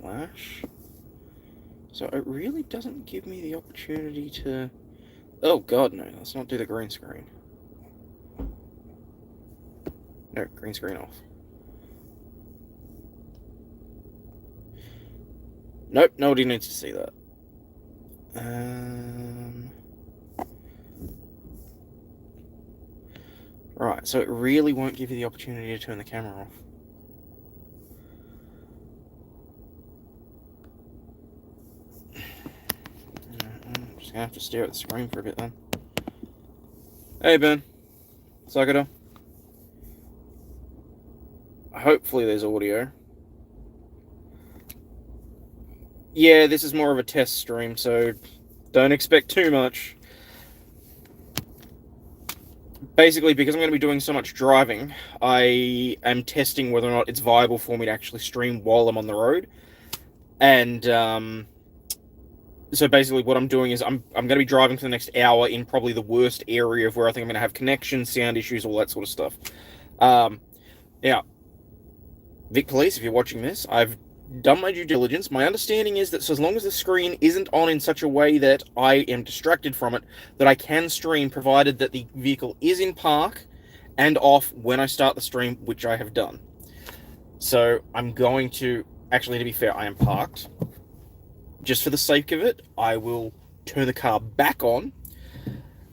flash. So it really doesn't give me the opportunity to... Oh god, no, let's not do the green screen. No, green screen off. Nope, nobody needs to see that. Right, so it really won't give you the opportunity to turn the camera off. I'm just gonna have to stare at the screen for a bit then. Hey Ben, Sakata. Hopefully there's audio. Yeah, this is more of a test stream, so don't expect too much. Basically, because I'm going to be doing so much driving, I am testing whether or not it's viable for me to actually stream while I'm on the road. And so basically what I'm doing is I'm going to be driving for the next hour in probably the worst area of where I think I'm going to have connection, sound issues, all that sort of stuff. Now, Vic Police, if you're watching this, I've done my due diligence. My understanding is that so as long as the screen isn't on in such a way that I am distracted from it, that I can stream, provided that the vehicle is in park and off when I start the stream, which I have done. So I'm going to, actually to be fair, I am parked. Just for the sake of it, I will turn the car back on.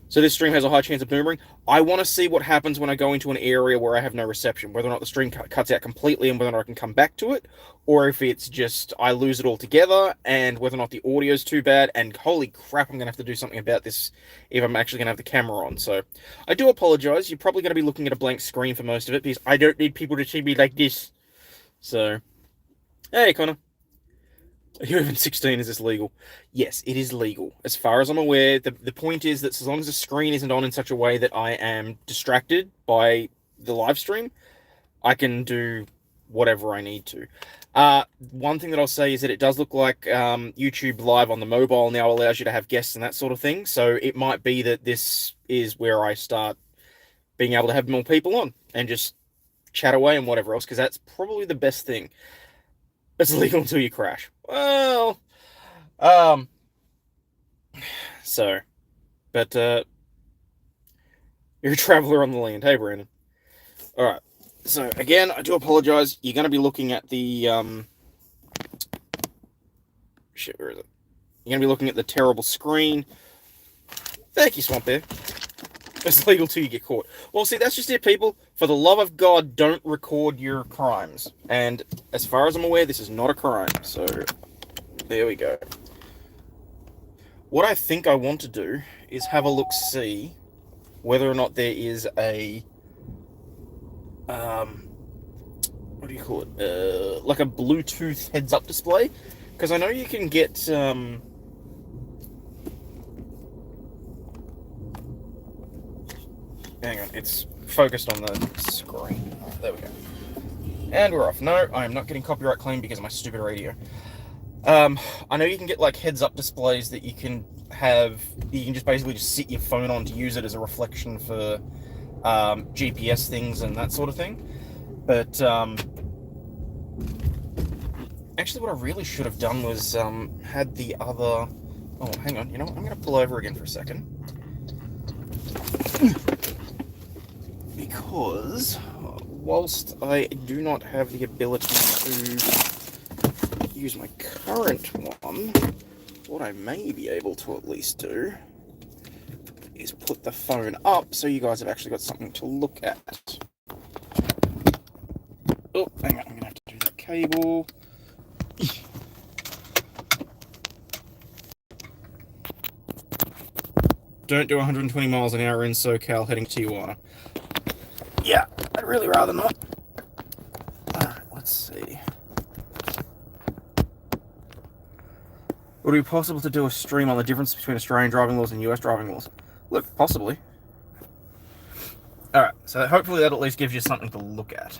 So this stream has a high chance of boomering. I want to see what happens when I go into an area where I have no reception, whether or not the stream cuts out completely and whether or not I can come back to it, or if it's just I lose it altogether, and whether or not the audio is too bad, and holy crap, I'm going to have to do something about this if I'm actually going to have the camera on. So I do apologize. You're probably going to be looking at a blank screen for most of it, because I don't need people to see me like this. So, hey, Connor. Are you even 16? Is this legal? Yes, it is legal. As far as I'm aware, the point is that as long as the screen isn't on in such a way that I am distracted by the live stream, I can do whatever I need to. One thing that I'll say is that it does look like YouTube Live on the mobile now allows you to have guests and that sort of thing, so it might be that this is where I start being able to have more people on and just chat away and whatever else, because that's probably the best thing. It's legal until you crash. Well, so, but, you're a traveler on the land. Hey, Brandon. Alright, so, again, I do apologize. You're going to be looking at the, shit, where is it? You're going to be looking at the terrible screen. Thank you, Swamp Bear. It's legal till you get caught. Well, see, that's just it, people. For the love of God, don't record your crimes. And as far as I'm aware, this is not a crime. So, there we go. What I think I want to do is have a look-see whether or not there is a... what do you call it? Like a Bluetooth heads-up display. Because I know you can get... Hang on, it's focused on the screen. Right, there we go. And we're off. No, I am not getting copyright claim because of my stupid radio. I know you can get like heads-up displays that you can have. You can just basically just sit your phone on to use it as a reflection for GPS things and that sort of thing. But actually, what I really should have done was had the other. Oh, hang on. You know what? I'm going to pull over again for a second. Because whilst I do not have the ability to use my current one, what I may be able to at least do is put the phone up so you guys have actually got something to look at. Oh, hang on, I'm going to have to do that cable. Don't do 120 miles an hour in SoCal heading to Tijuana. Yeah, I'd really rather not. Alright, let's see. Would it be possible to do a stream on the difference between Australian driving laws and US driving laws? Look, possibly. Alright, so hopefully that at least gives you something to look at.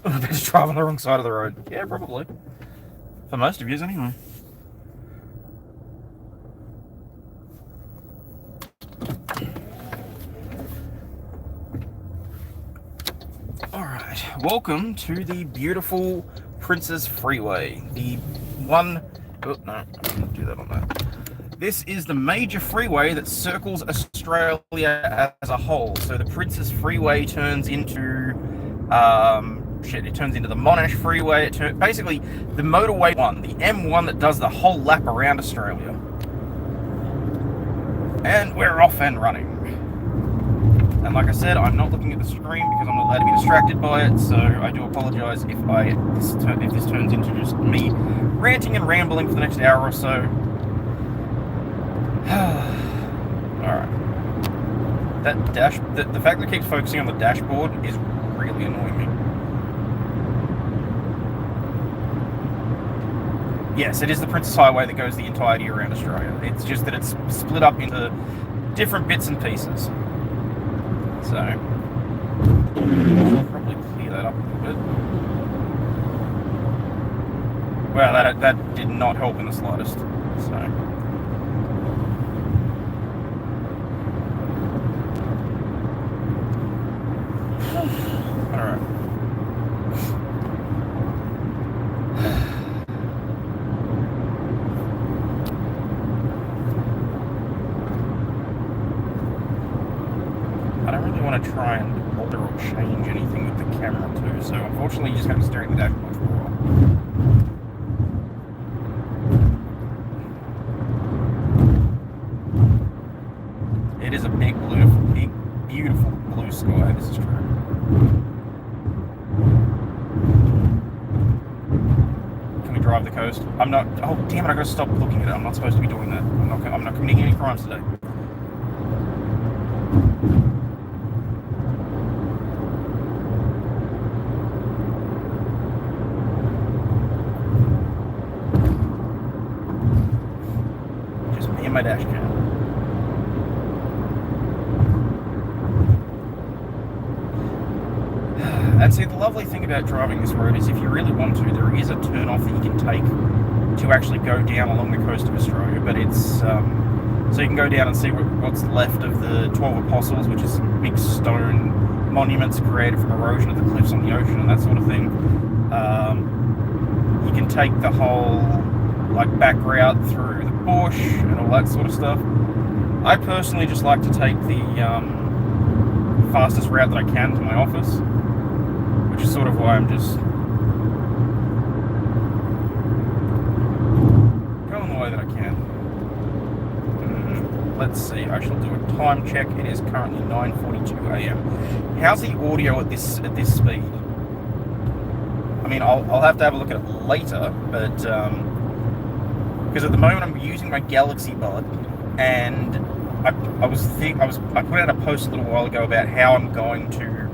I'm about to drive on the wrong side of the road. Yeah, probably. For most of you, anyway. Alright, welcome to the beautiful Princess Freeway. The one... Oh, no, I didn't do that on that. This is the major freeway that circles Australia as a whole. So the Princess Freeway turns into... it turns into the Monash Freeway. Basically, the motorway one, the M1 that does the whole lap around Australia. And we're off and running. And like I said, I'm not looking at the screen because I'm not allowed to be distracted by it, so I do apologise if this turns into just me ranting and rambling for the next hour or so. Alright. The fact that it keeps focusing on the dashboard is really annoying me. Yes, it is the Princess Highway that goes the entirety around Australia. It's just that it's split up into different bits and pieces. So, I'll probably clear that up a little bit. Well, that did not help in the slightest. So, alright. To try and alter or change anything with the camera too, so unfortunately you just have to stare at the dashboard for a while. It is a big, beautiful blue sky, this is true. Can we drive the coast? I'm not, oh damn it, I gotta stop looking at it, I'm not supposed to be doing that. I'm not committing any crimes today. My dash cam. And see, the lovely thing about driving this road is if you really want to, there is a turn off that you can take to actually go down along the coast of Australia, but it's so you can go down and see what's left of the 12 Apostles, which is some big stone monuments created from erosion of the cliffs on the ocean and that sort of thing. You can take the whole back route through the bush and all that sort of stuff. I personally just like to take the fastest route that I can to my office, which is sort of why I'm just going the way that I can. Let's see, I shall do a time check. It is currently 9:42 AM. How's the audio at this speed? I mean, I'll have to have a look at it later, but because at the moment I'm using my Galaxy Bud, and I put out a post a little while ago about how I'm going to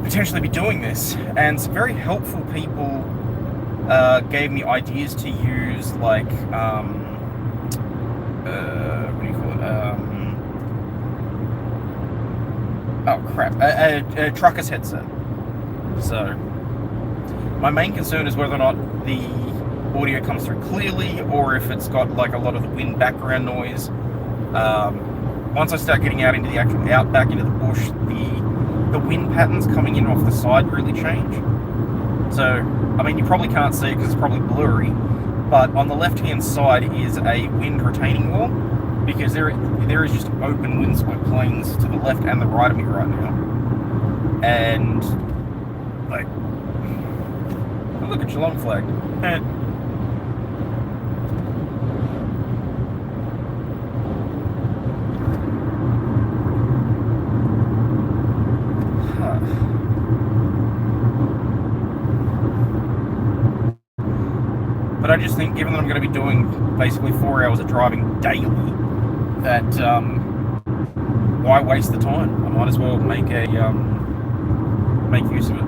potentially be doing this, and some very helpful people gave me ideas to use, like what do you call it? Oh crap! A trucker's headset. So my main concern is whether or not the audio comes through clearly, or if it's got a lot of the wind background noise. Once I start getting out into the actual outback, into the bush, the wind patterns coming in off the side really change. So, I mean, you probably can't see it because it's probably blurry, but on the left-hand side is a wind retaining wall, because there is just open windswept plains to the left and the right of me right now. And, oh, look at Geelong flag. But I just think, given that I'm going to be doing basically 4 hours of driving daily, that why waste the time? I might as well make use of it.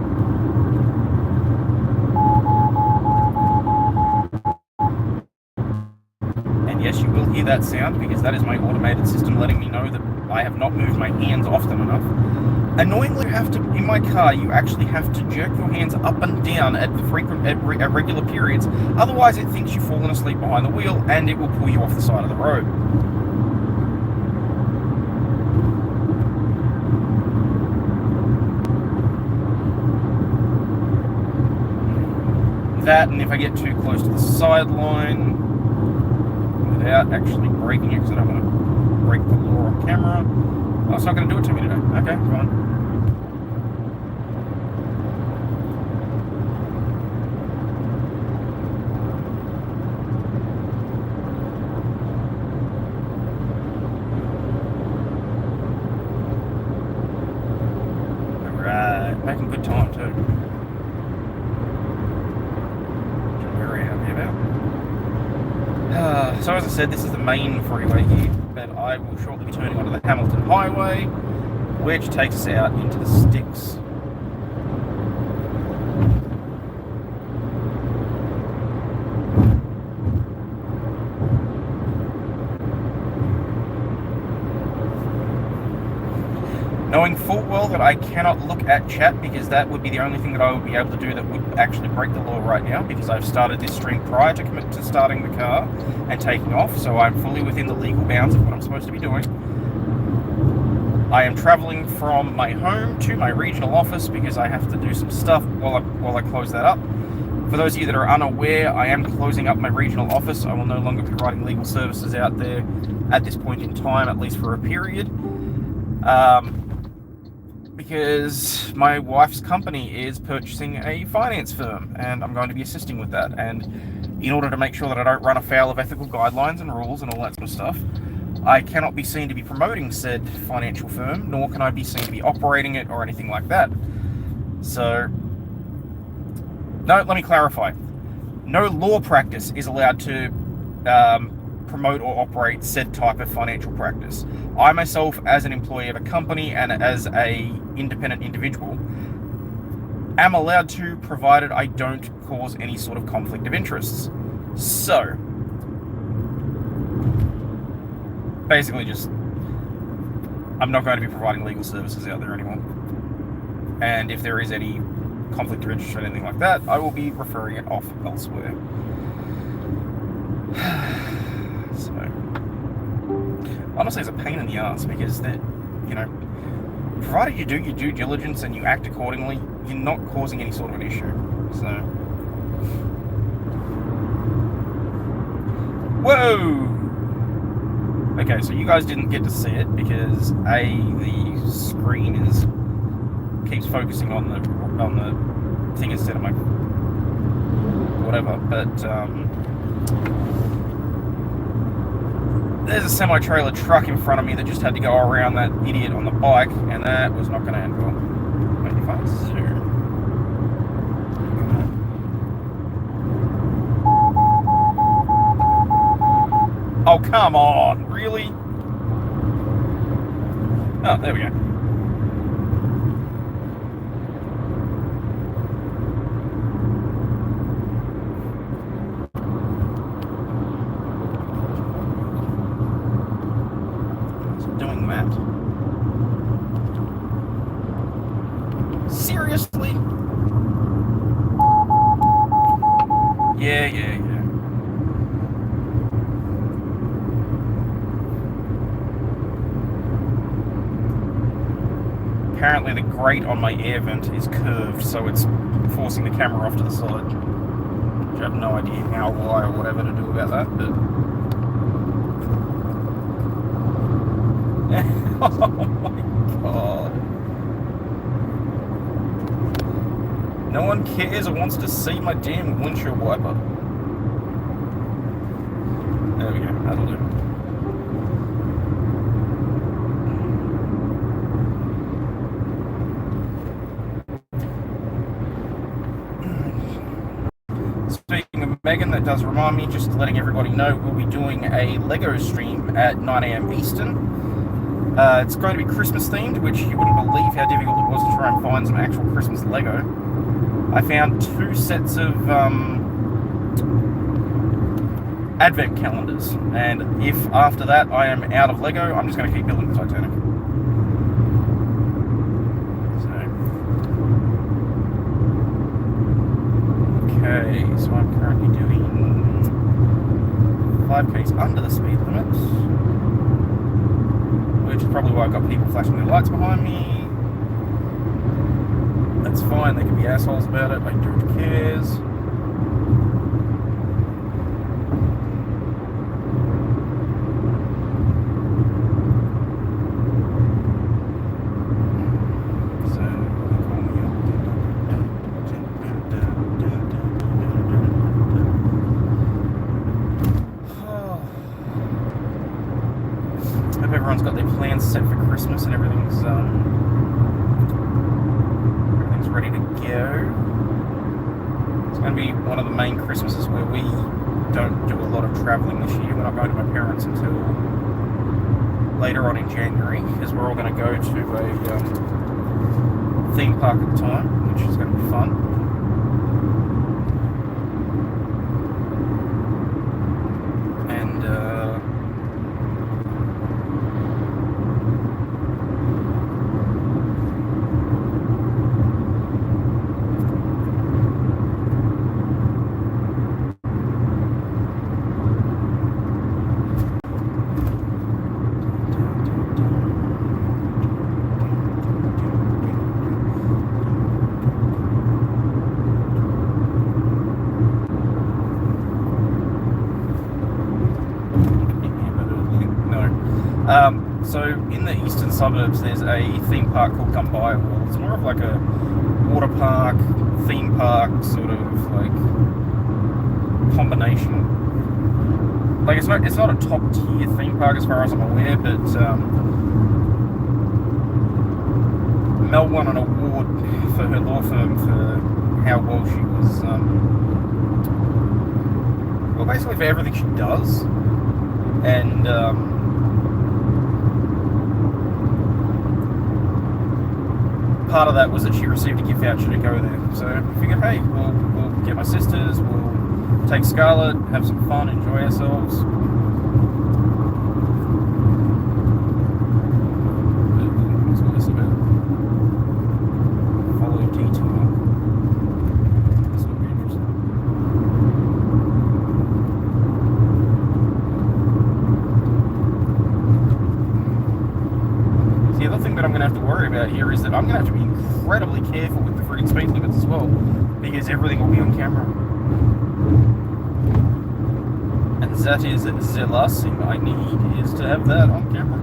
And yes, you will hear that sound, because that is my automated system letting me know that I have not moved my hands often enough. Annoyingly, in my car, you actually have to jerk your hands up and down at regular periods. Otherwise, it thinks you've fallen asleep behind the wheel, and it will pull you off the side of the road. that, and if I get too close to the sideline without actually breaking it, because I don't want to break the law on camera. Oh, it's not going to do it to me today. Okay, fine. Alright, making good time too. Which I'm very happy about. So as I said, this is the main freeway here, but I will shortly be turning onto the Hamilton Highway, which takes us out into the sticks. Knowing full well that I cannot look at chat, because that would be the only thing that I would be able to do that would actually break the law right now, because I've started this stream prior to commit to starting the car and taking off, so I'm fully within the legal bounds of what I'm supposed to be doing. I am traveling from my home to my regional office because I have to do some stuff while I close that up. For those of you that are unaware, I am closing up my regional office. I will no longer be providing legal services out there at this point in time, at least for a period. Because my wife's company is purchasing a finance firm, and I'm going to be assisting with that. And in order to make sure that I don't run afoul of ethical guidelines and rules and all that sort of stuff, I cannot be seen to be promoting said financial firm, nor can I be seen to be operating it or anything like that. So, no, let me clarify. No law practice is allowed to promote or operate said type of financial practice. I myself, as an employee of a company and as a independent individual, am allowed to, provided I don't cause any sort of conflict of interests. So, basically just, I'm not going to be providing legal services out there anymore. And if there is any conflict of interest or anything like that, I will be referring it off elsewhere. So, honestly, it's a pain in the ass, because that, you know, provided you do your due diligence and you act accordingly, you're not causing any sort of an issue. So, whoa! Okay, so you guys didn't get to see it because the screen keeps focusing on the thing instead of my whatever. But there's a semi-trailer truck in front of me that just had to go around that idiot on the bike, and that was not going to end well. Wait, if I zoom. Oh, come on, really? Oh, there we go. Doing that. Seriously? Yeah. Apparently the grate on my air vent is curved, so it's forcing the camera off to the side. Which I have no idea how, why, or whatever to do about that, but... Oh my god. No one cares or wants to see my damn windshield wiper. There we go, that'll do. Speaking of Megan, that does remind me, just letting everybody know, we'll be doing a Lego stream at 9 AM Eastern. It's going to be Christmas themed, which you wouldn't believe how difficult it was to try and find some actual Christmas Lego. I found 2 sets of advent calendars, and if after that I am out of Lego, I'm just going to keep building the Titanic. Okay, so I'm currently doing 5Ks under the speed limit, which is probably why I've got people flashing their lights behind me. That's fine, they can be assholes about it, I don't cares. plans set for Christmas and everything's ready to go. It's going to be one of the main Christmases where we don't do a lot of travelling this year. We're not going to my parents until later on in January, because we're all going to go to a theme park at the time, which is going to be fun. And so in the eastern suburbs, there's a theme park called Gumbaya World. It's more of like a water park, theme park sort of like combination. Like it's not a top tier theme park as far as I'm aware, but Mel won an award for her law firm for how well she was, well, basically for everything she does, and part of that was that she received a gift voucher to go there. So I figured, hey, we'll get my sisters, we'll take Scarlett, have some fun, enjoy ourselves. What's all this about? Follow detour. This will be interesting. The other thing that I'm going to have to worry about here is that I'm going to have to be incredibly careful with the freaking speed limits as well, because everything will be on camera. And that is the last thing I need, is to have that on camera.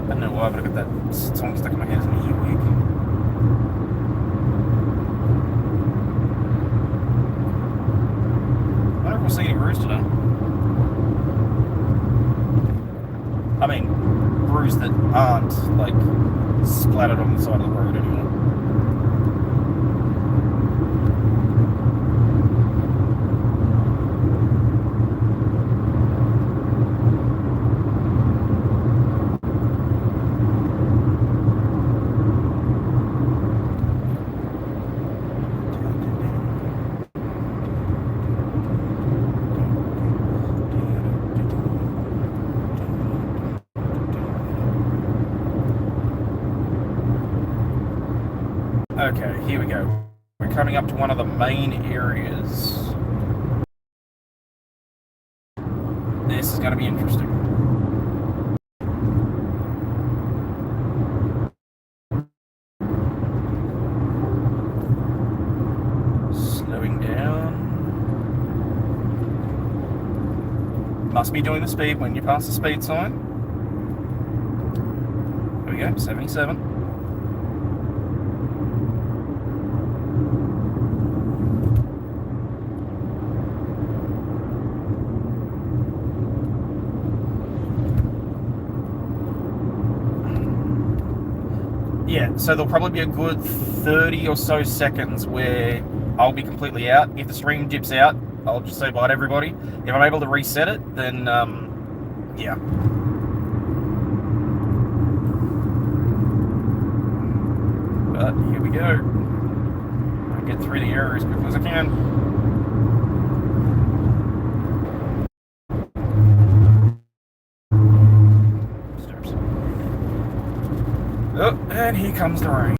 I don't know why, but I've got that song stuck in my head as an earwig. I wonder if we'll see any brews today. I mean, brews that aren't, like, splattered on the side of the road anymore. Okay, here we go. We're coming up to one of the main areas. This is going to be interesting. Slowing down. Must be doing the speed when you pass the speed sign. Here we go, 77. Yeah, so there'll probably be a good 30 or so seconds where I'll be completely out. If the stream dips out, I'll just say bye to everybody. If I'm able to reset it, then, yeah. But here we go. I'll get through the area as quickly as I can. Oh, and here comes the rain.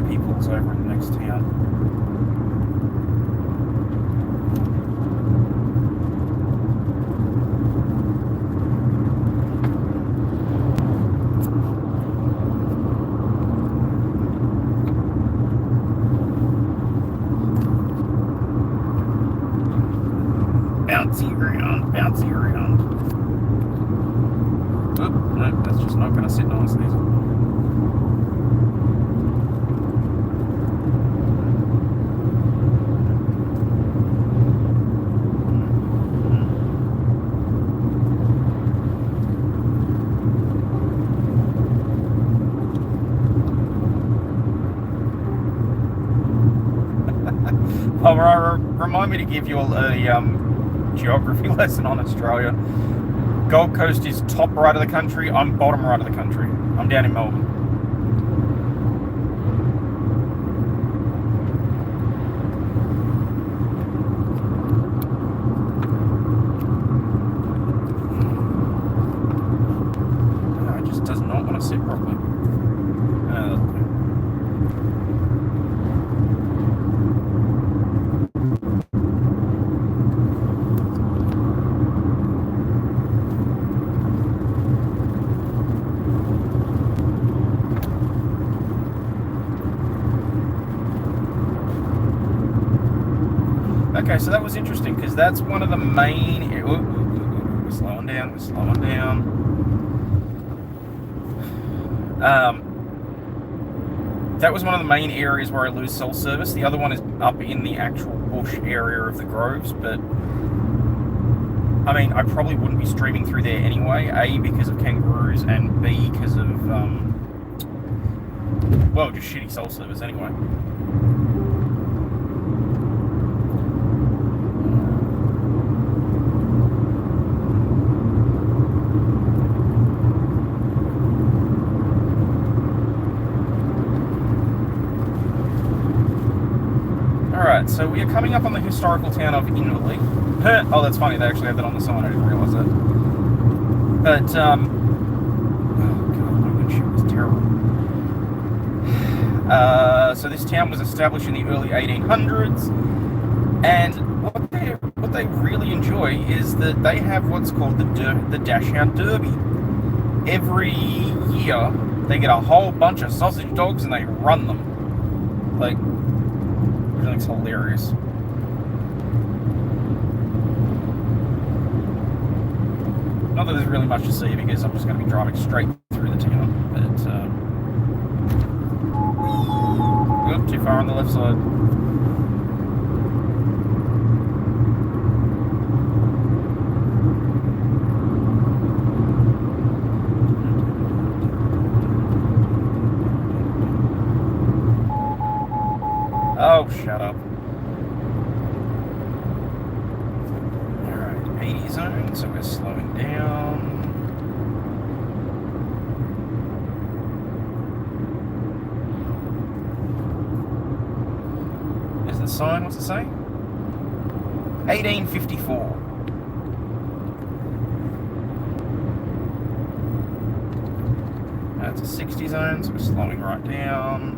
hope he pulls over in the next town. Bouncy around. Oop, no, that's just not going to sit nicely, is it? Remind me to give you a geography lesson on Australia. Gold Coast is top right of the country. I'm bottom right of the country. I'm down in Melbourne. It just does not want to sit properly. Okay, so that was interesting because that's one of the main. We're slowing down. That was one of the main areas where I lose cell service. The other one is up in the actual bush area of the Groves, but I mean, I probably wouldn't be streaming through there anyway. A, because of kangaroos, and B, because of well, just shitty cell service anyway. Alright, so we are coming up on the historical town of Inverleigh. Oh, that's funny, they actually have that on the sign, I didn't realise that. But, oh god, my windshield was terrible. So this town was established in the early 1800s, and what they really enjoy is that they have what's called the Dachshund Derby. Every year, they get a whole bunch of sausage dogs and they run them. Like, everything's hilarious. Not that there's really much to see because I'm just going to be driving straight through the town. But oop, too far on the left side. Oh, shut up. Alright, 80 zone, so we're slowing down. There's the sign, what's it say? 1854. That's a 60 zone, so we're slowing right down.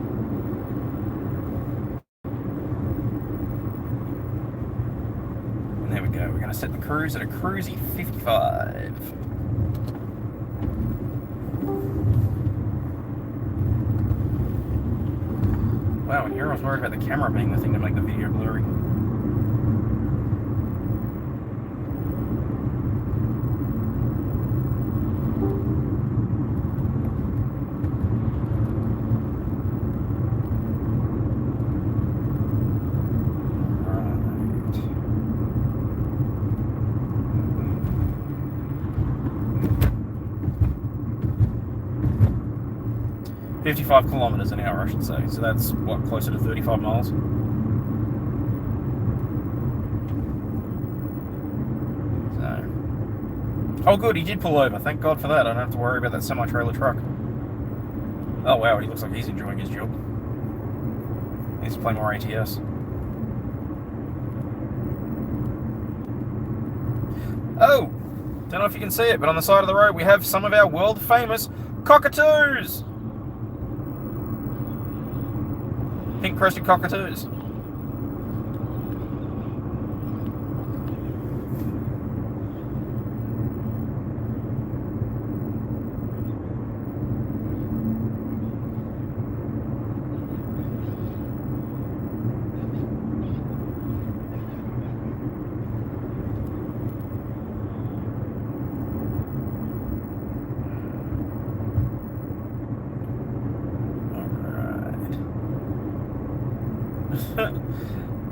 There we go, we're going to set the cruise at a cruisy 55. Wow, and here I was worried about the camera being the thing to make the video blurry. Right. 55 kilometers an hour, I should say. So that's, what, closer to 35 miles? So. Oh, good, he did pull over. Thank God for that. I don't have to worry about that semi-trailer truck. Oh, wow, he looks like he's enjoying his job. He needs to play more ATS. Oh! Don't know if you can see it, but on the side of the road we have some of our world-famous cockatoos! Pink-crested cockatoos.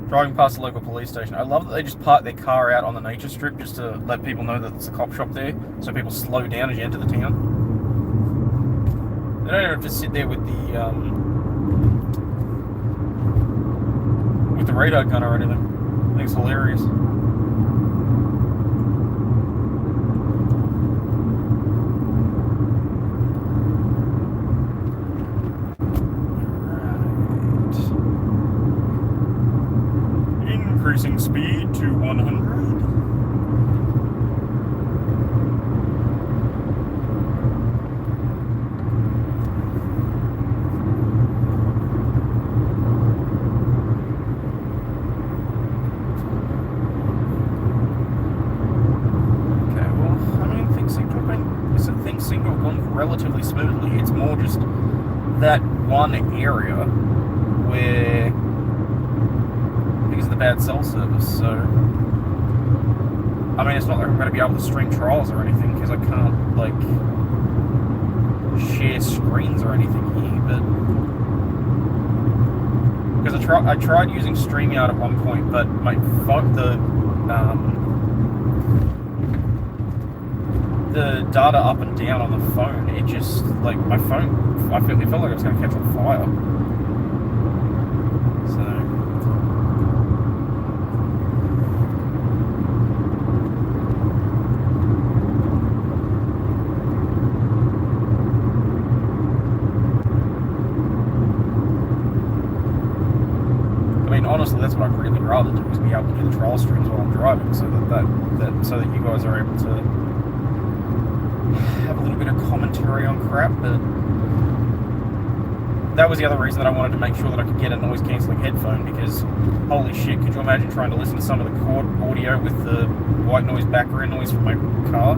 Driving past the local police station. I love that they just park their car out on the nature strip just to let people know that there's a cop shop there, so people slow down as you enter the town. They don't have to sit there with the radar gun or anything. I think it's hilarious. Increasing speed to 100. Okay, well, I mean, things seem to have gone relatively smoothly. It's more just that one area where, because of the bad cell service, so I mean, it's not like I'm going to be able to stream trials or anything, because I can't, like, share screens or anything here, but because I tried using StreamYard at one point, but my phone, the data up and down on the phone, it just, like, my phone, it felt like it was going to catch on fire. So honestly, that's what I'd really rather do, is be able to do the trial streams while I'm driving, so that you guys are able to have a little bit of commentary on crap. But that was the other reason that I wanted to make sure that I could get a noise cancelling headphone, because holy shit, could you imagine trying to listen to some of the court audio with the white noise background noise from my car?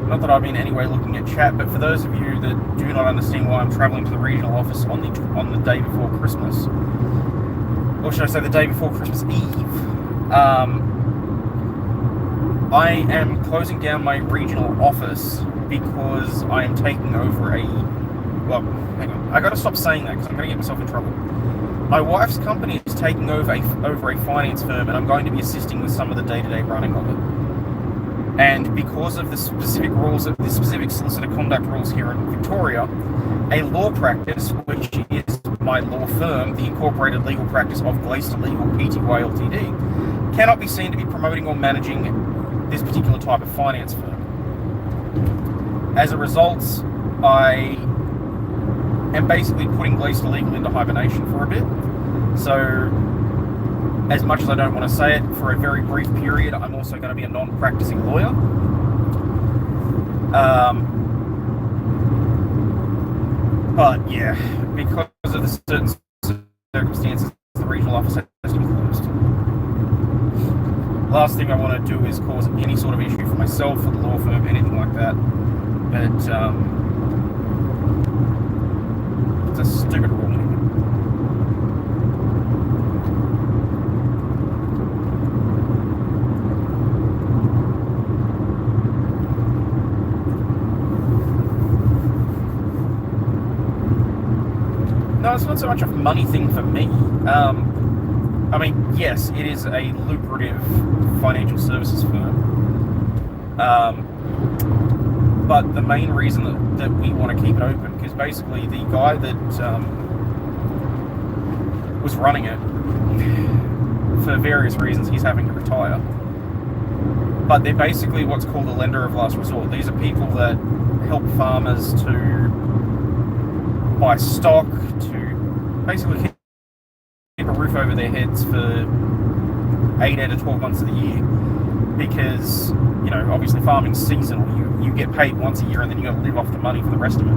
Not that I've been anyway looking at chat, but for those of you that do not understand why I'm travelling to the regional office on the day before Christmas, or should I say the day before Christmas Eve, I am closing down my regional office because I am taking over well, hang on, I gotta stop saying that because I'm gonna get myself in trouble. My wife's company is taking over a finance firm, and I'm going to be assisting with some of the day-to-day running of it. And because of the specific rules, the specific solicitor conduct rules here in Victoria, a law practice, which is my law firm, the Incorporated Legal Practice of Glaister Legal, Pty Ltd, cannot be seen to be promoting or managing this particular type of finance firm. As a result, I am basically putting Glaister Legal into hibernation for a bit. So, as much as I don't want to say it, for a very brief period, I'm also going to be a non-practicing lawyer. But yeah, because of the certain circumstances, the regional office has to be closed. Last thing I want to do is cause any sort of issue for myself, for the law firm, anything like that. But it's a stupid rule. No, it's not so much a money thing for me. I mean, yes, it is a lucrative financial services firm. But the main reason that we want to keep it open, because basically the guy that was running it, for various reasons, he's having to retire. But they're basically what's called a lender of last resort. These are people that help farmers to buy stock, to basically keep a roof over their heads for 8 out of 12 months of the year. Because, you know, obviously farming's seasonal. You get paid once a year and then you got to live off the money for the rest of it.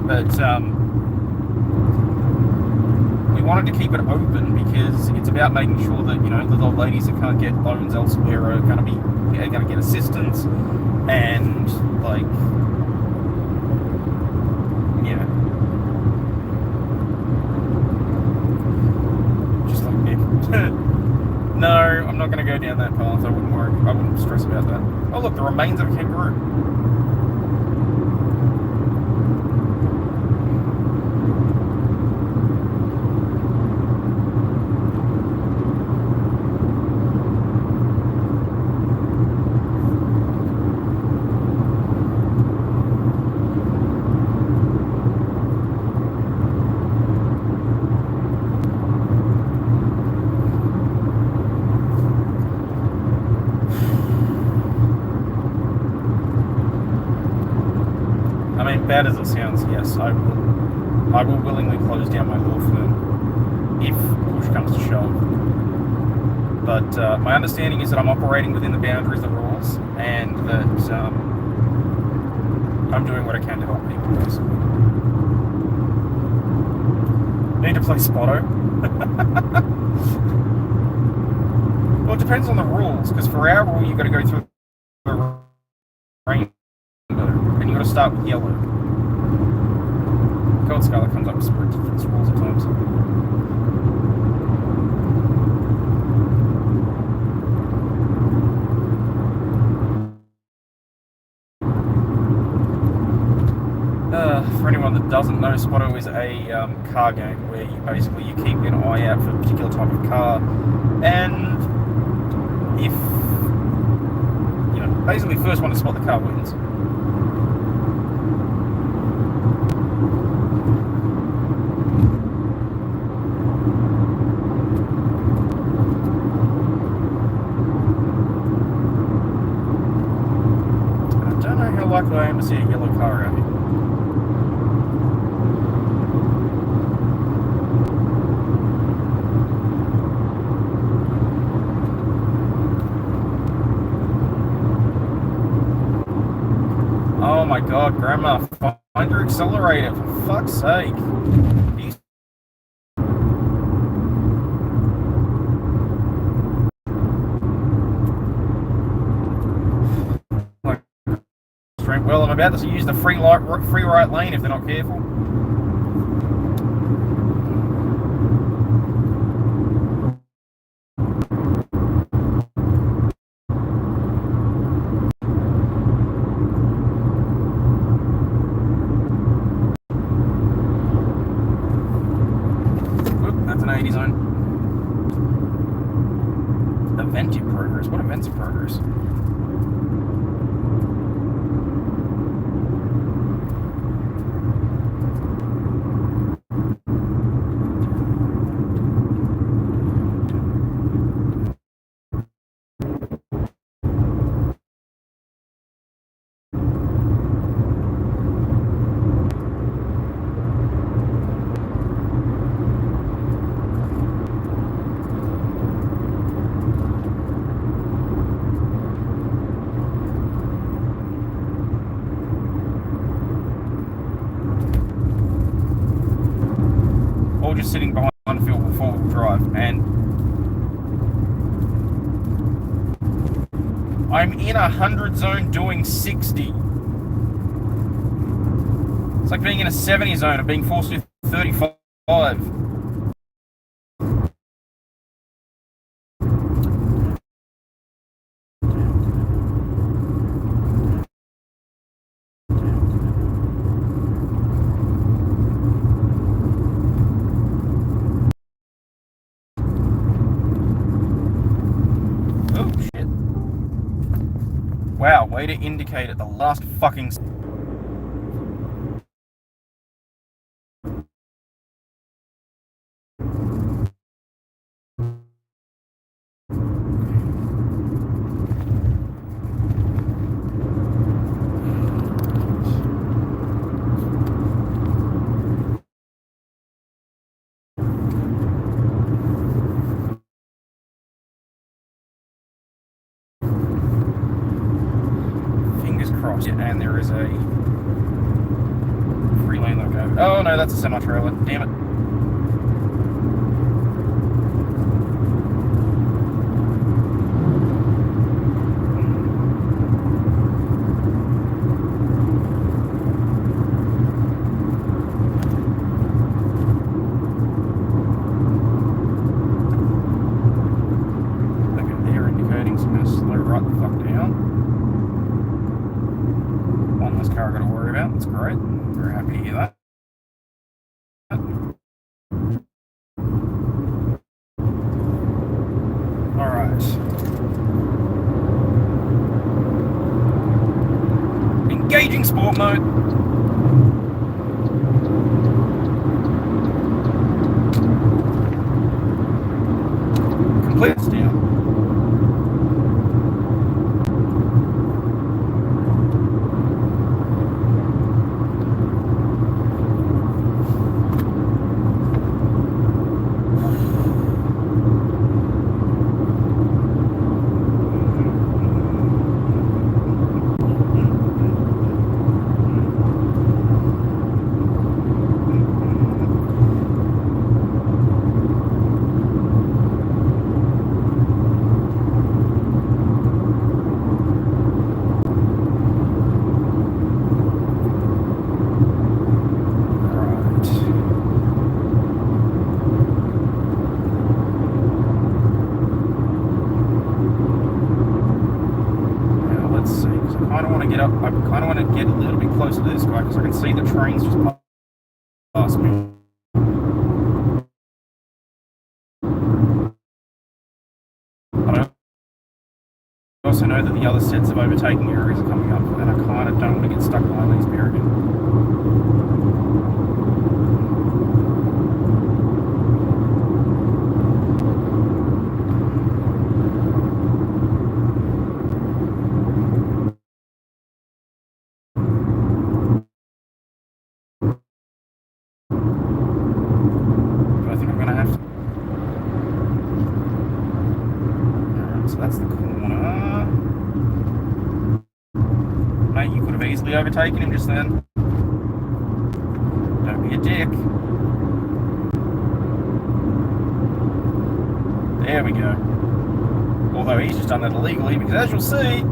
But we wanted to keep it open because it's about making sure that, you know, little old ladies that can't get loans elsewhere are going to get assistance, and like, yeah, just like me. No, I'm not going to go down that path. I wouldn't stress about that. Oh look, the remains of a kangaroo. Bad as it sounds, yes, I will willingly close down my law firm if push comes to shove. But my understanding is that I'm operating within the boundaries of the rules, and that I'm doing what I can to help people, basically. Need to play Spotto? Well, it depends on the rules, because for our rule, you've got to go through the rainbow, and you've got to start with yellow. Gold Scarlet comes up with some ridiculous rules at times. For anyone that doesn't know, Spotto is a car game where you keep an eye out for a particular type of car, and if, you know, basically first one to spot the car wins. Likely I am to see a yellow car out here. Oh my god, Grandma, find your accelerator, for fuck's sake. Well, I'm about to use the free right lane if they're not careful. Oop, that's an 80 zone. Event in progress. What event's in progress? Just sitting behind four-wheel drive, and I'm in 100 zone doing 60. It's like being in a 70 zone and being forced to 35. Wow, way to indicate at the last fucking... Fingers crossed. Yeah, and there is a free lane that goes... Oh no, that's a semi-trailer. Damn it. That's great. Very happy to hear that. Alright. Engaging sport mode. Complete down. I kind of want to get a little bit closer to this guy because I can see the trains just past me. But I also know that the other sets of overtaking areas are coming up, and I kind of don't want to get stuck behind these here again. Easily overtaken him just then. Don't be a dick. There we go. Although he's just done that illegally because, as you'll see,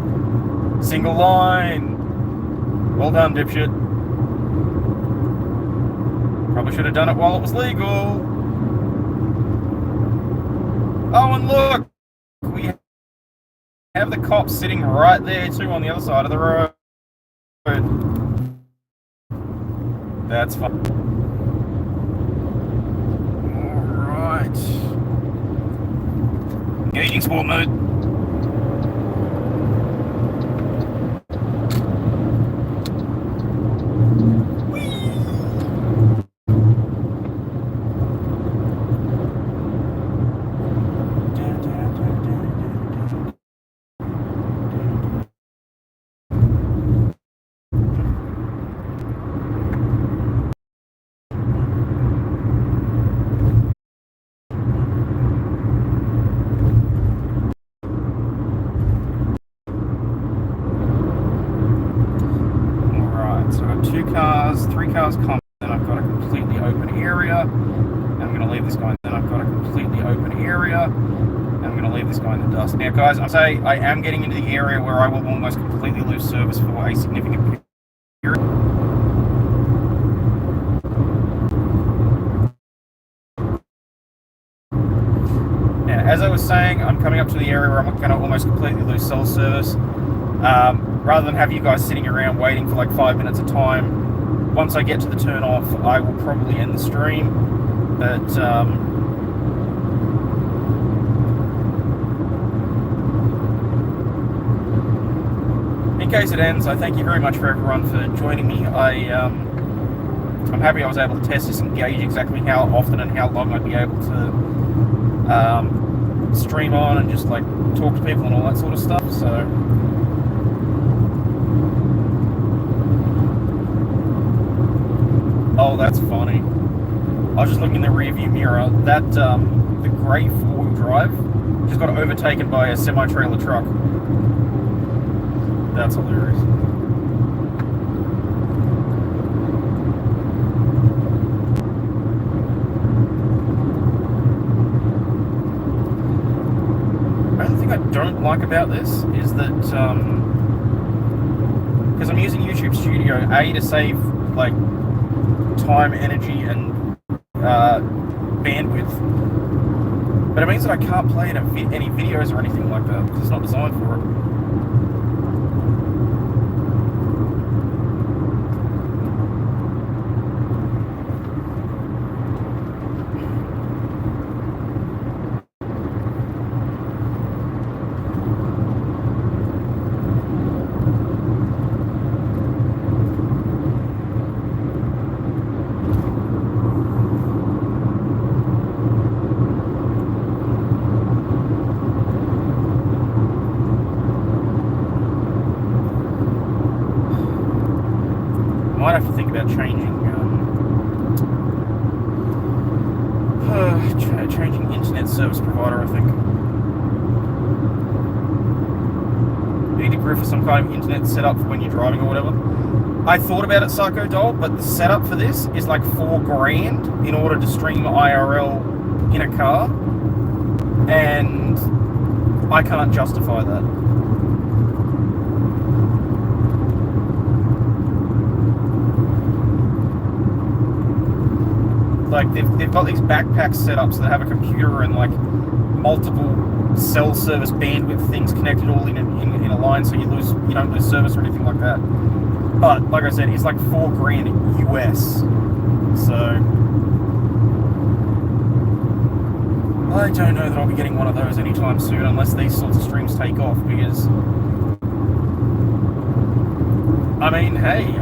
single line. Well done, dipshit. Probably should have done it while it was legal. Oh, and look, we have the cops sitting right there too on the other side of the road. That's fine. Alright. Engaging sport mode. Three cars come, then I've got a completely open area. And I'm going to leave this guy, then I've got a completely open area. And I'm going to leave this guy in the dust. Now, guys, I am getting into the area where I will almost completely lose service for a significant period. Now, as I was saying, I'm coming up to the area where I'm going to almost completely lose cell service. Rather than have you guys sitting around waiting for like 5 minutes of time, once I get to the turn off, I will probably end the stream. But in case it ends, I thank you very much for everyone for joining me. I'm happy I was able to test this and gauge exactly how often and how long I'd be able to stream on and just like talk to people and all that sort of stuff. So oh, that's funny. I was just looking in the rear view mirror. That the grey four-wheel drive just got overtaken by a semi-trailer truck. That's hilarious. The only thing I don't like about this is that because I'm using YouTube Studio A to save like time, energy, and bandwidth, but it means that I can't play any videos or anything like that because it's not designed for it. Might have to think about changing changing internet service provider, I think. You need to go for some kind of internet setup for when you're driving or whatever. I thought about it, Psycho Doll, but the setup for this is like $4,000 in order to stream IRL in a car, and I can't justify that. Like they've got these backpacks set up so they have a computer and like multiple cell service bandwidth things connected all in a line, so you don't lose service or anything like that. But like I said, it's like $4,000 US. So I don't know that I'll be getting one of those anytime soon unless these sorts of streams take off, because I mean, hey,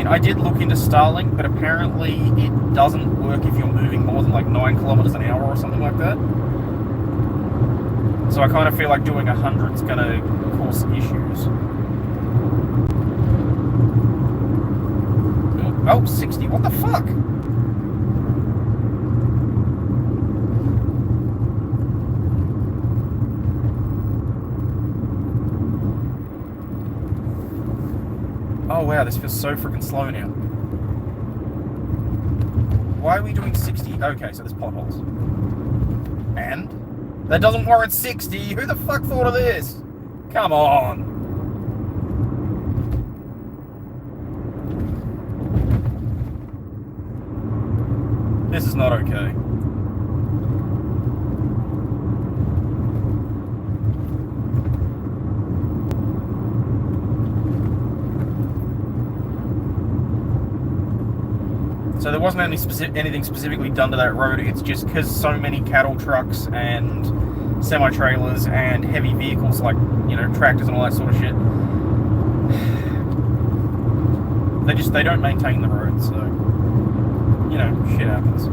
I did look into Starlink, but apparently it doesn't work if you're moving more than like 9 kilometers an hour or something like that. So I kind of feel like doing 100 is going to cause issues. Oh, 60. What the fuck? Oh wow, this feels so freaking slow now. Why are we doing 60? Okay, so there's potholes. And? That doesn't warrant 60! Who the fuck thought of this? Come on! This is not okay. So there wasn't anything specifically done to that road. It's just because so many cattle trucks and semi-trailers and heavy vehicles like, tractors and all that sort of shit, they don't maintain the road, so, shit happens.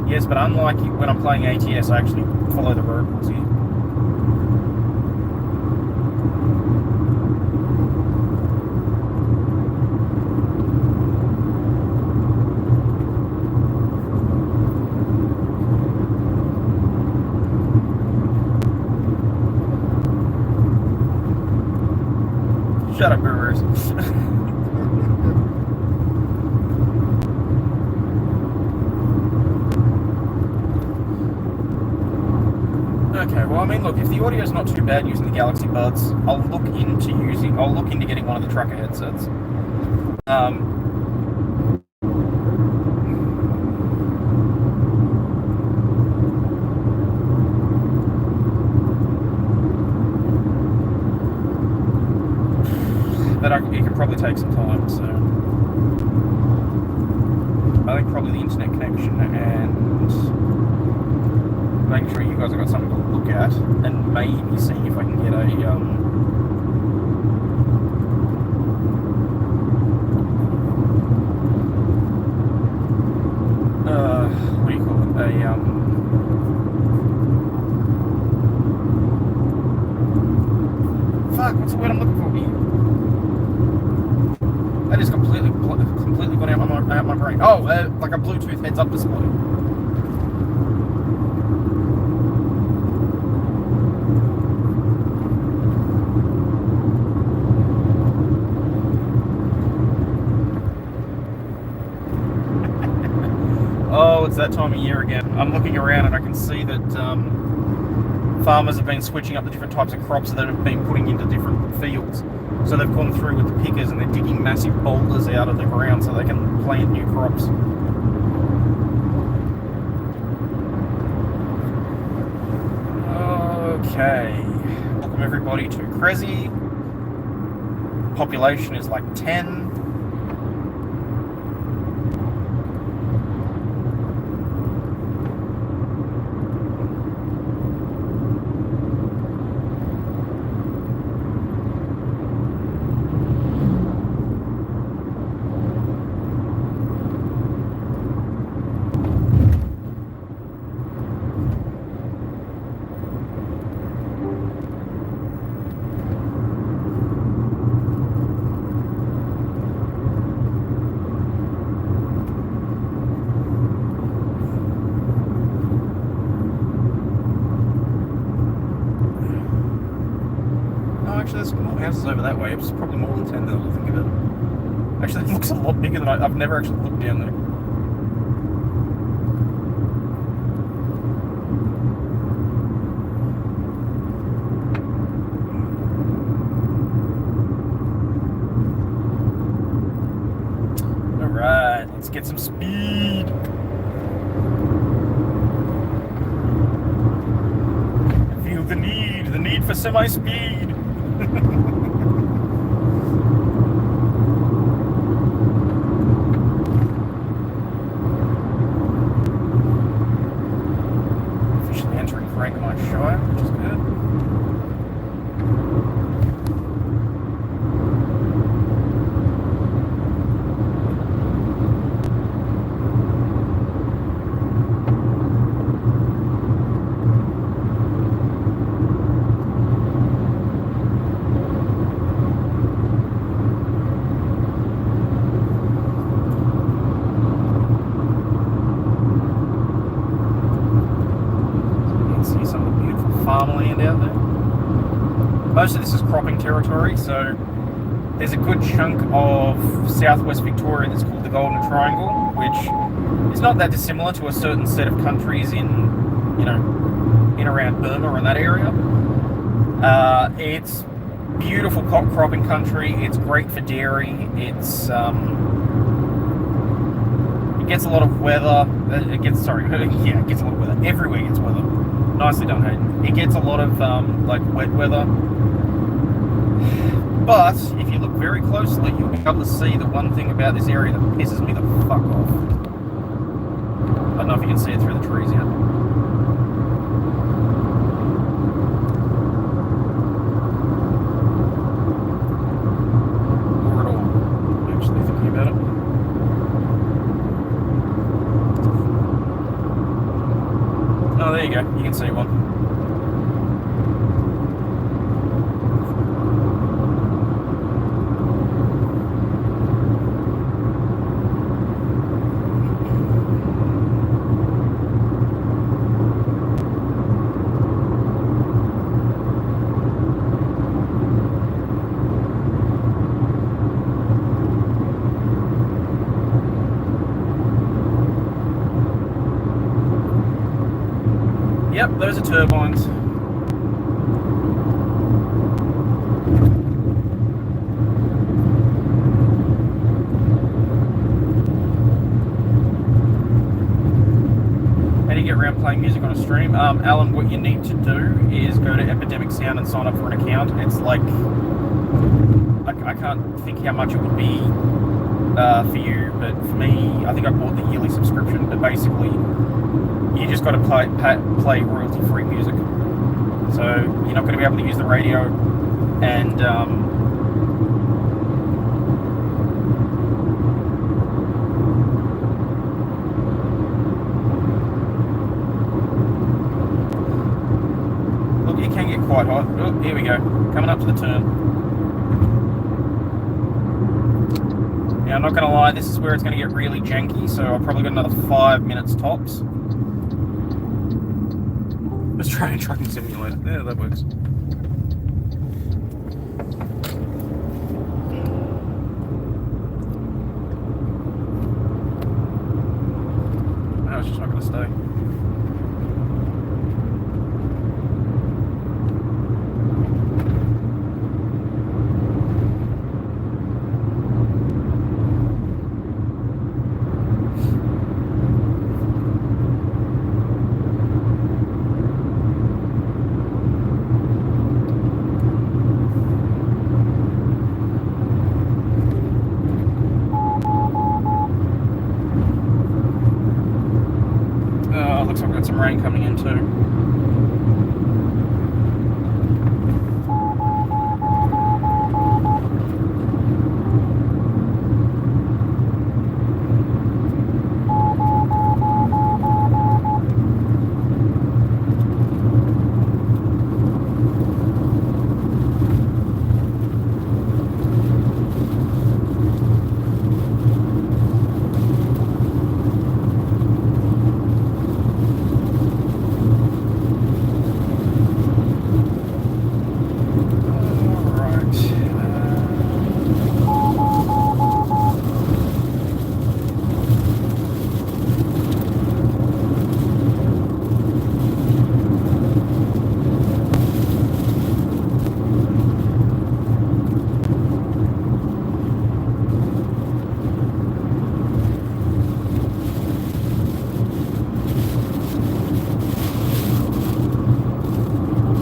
Yes, but unlike when I'm playing ATS, I actually follow the road rules here. Shut up, Brewers. Okay, well, I mean, look, if the audio's not too bad using the Galaxy Buds, I'll look into getting one of the tracker headsets. But it can probably take some time, so I think probably the internet connection and making sure you guys have got something to look at, and maybe seeing if I can get a what do you call it? Fuck, what's the word I'm looking for here? That is completely gone out my brain. Oh, like a Bluetooth heads-up display. Oh, it's that time of year again. I'm looking around and I can see that farmers have been switching up the different types of crops that have been putting into different fields. So they've gone through with the pickers and they're digging massive boulders out of the ground so they can plant new crops. Okay. Welcome everybody to Crezi. Population is like 10. Actually, there's more houses over that way. It's probably more than 10 now that I think of it. Actually, it looks a lot bigger than I've never actually looked down there. Alright, let's get some speed. I feel the need for semi-speed. Officially entering Frankenstein Shire, which is good. Farmland out there. Most of this is cropping territory, so there's a good chunk of southwest Victoria that's called the Golden Triangle, which is not that dissimilar to a certain set of countries in around Burma or in that area. It's beautiful cropping country. It's great for dairy. It gets a lot of weather. It gets a lot of weather. Everywhere gets weather. Nicely done, Hayden. It gets a lot of like wet weather, but if you look very closely, you'll be able to see the one thing about this area that pisses me the fuck off. I don't know if you can see it through the trees yet. Or at all, actually, thinking about it. Oh, there you go. You can see one. Yep, those are turbines. playing music on a stream. Alan, what you need to do is go to Epidemic Sound and sign up for an account. It's like I can't think how much it would be for you, but for me, I think I bought the yearly subscription. But basically, you just got to play royalty-free music. So you're not going to be able to use the radio, and look, it can get quite hot. Oh, here we go, coming up to the turn. Now, I'm not going to lie, this is where it's going to get really janky, so I've probably got another 5 minutes tops. Let's try a trucking simulator. Yeah, that works. No, it's just not going to stay. Looks like we've got some rain coming in too.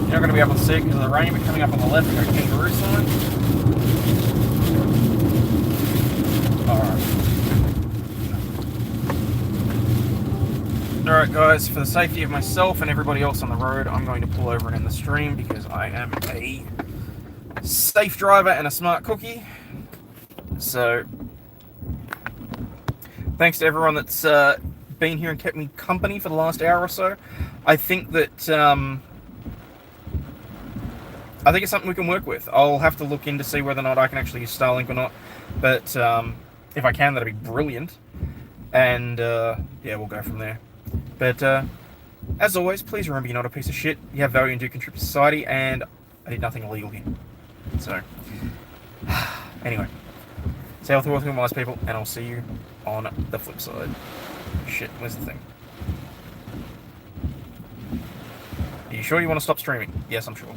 You're not going to be able to see it because of the rain, but coming up on the left, we've got a kangaroo sign. Alright guys, for the safety of myself and everybody else on the road, I'm going to pull over and end the stream because I am a safe driver and a smart cookie. So, thanks to everyone that's been here and kept me company for the last hour or so. I think that I think it's something we can work with. I'll have to look in to see whether or not I can actually use Starlink or not. But if I can, that'd be brilliant. And yeah, we'll go from there. But as always, please remember you're not a piece of shit. You have value and do contribute to society, and I did nothing illegal here. So, anyway, stay healthy, working with wise people, and I'll see you on the flip side. Shit, where's the thing? Are you sure you want to stop streaming? Yes, I'm sure.